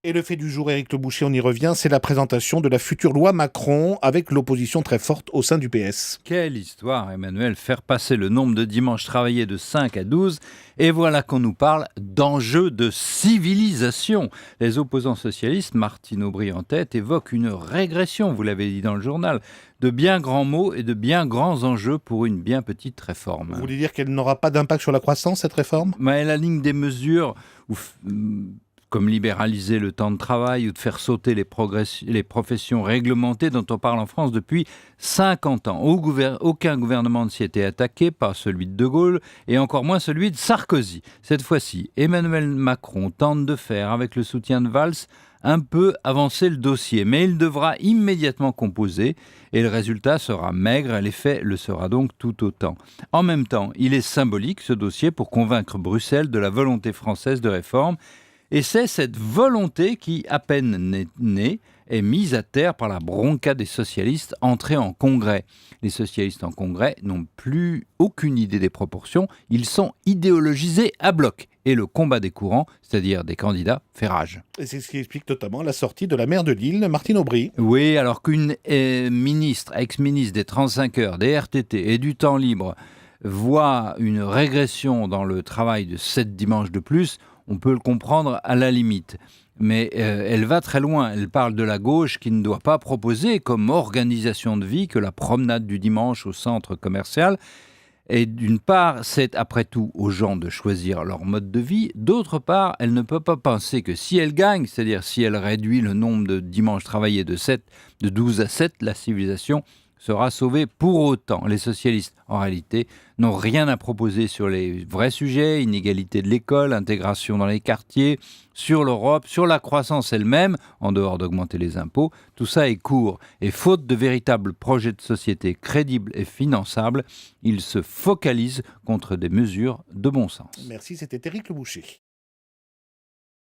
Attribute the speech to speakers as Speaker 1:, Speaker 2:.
Speaker 1: Et le fait du jour, Éric Le Boucher, on y revient, c'est la présentation de la future loi Macron avec l'opposition très forte au sein du PS.
Speaker 2: Quelle histoire, Emmanuel, faire passer le nombre de dimanches travaillés de 5 à 12, et voilà qu'on nous parle d'enjeux de civilisation. Les opposants socialistes, Martine Aubry en tête, évoquent une régression, vous l'avez dit dans le journal, de bien grands mots et de bien grands enjeux pour une bien petite réforme.
Speaker 1: Vous voulez dire qu'elle n'aura pas d'impact sur la croissance, cette réforme ?
Speaker 2: Mais elle aligne des mesures comme libéraliser le temps de travail ou de faire sauter les professions réglementées dont on parle en France depuis 50 ans. Aucun gouvernement ne s'y était attaqué, pas celui de De Gaulle et encore moins celui de Sarkozy. Cette fois-ci, Emmanuel Macron tente de faire, avec le soutien de Valls, un peu avancer le dossier, mais il devra immédiatement composer et le résultat sera maigre, l'effet le sera donc tout autant. En même temps, il est symbolique ce dossier pour convaincre Bruxelles de la volonté française de réforme. Et c'est cette volonté qui, à peine née, est mise à terre par la bronca des socialistes entrés en congrès. Les socialistes en congrès n'ont plus aucune idée des proportions, ils sont idéologisés à bloc. Et le combat des courants, c'est-à-dire des candidats, fait rage.
Speaker 1: Et c'est ce qui explique notamment la sortie de la maire de Lille, Martine Aubry.
Speaker 2: Oui, alors qu'une ex-ministre des 35 heures, des RTT et du temps libre voit une régression dans le travail de 7 dimanches de plus, on peut le comprendre à la limite. Mais elle va très loin. Elle parle de la gauche qui ne doit pas proposer comme organisation de vie que la promenade du dimanche au centre commercial. Et d'une part, c'est après tout aux gens de choisir leur mode de vie. D'autre part, elle ne peut pas penser que si elle gagne, c'est-à-dire si elle réduit le nombre de dimanches travaillés de 12 à 7, la civilisation sera sauvée pour autant. Les socialistes, en réalité, n'ont rien à proposer sur les vrais sujets, inégalité de l'école, intégration dans les quartiers, sur l'Europe, sur la croissance elle-même, en dehors d'augmenter les impôts. Tout ça est court. Et faute de véritables projets de société crédibles et finançables, ils se focalisent contre des mesures de bon sens.
Speaker 1: Merci, c'était Éric Le Boucher.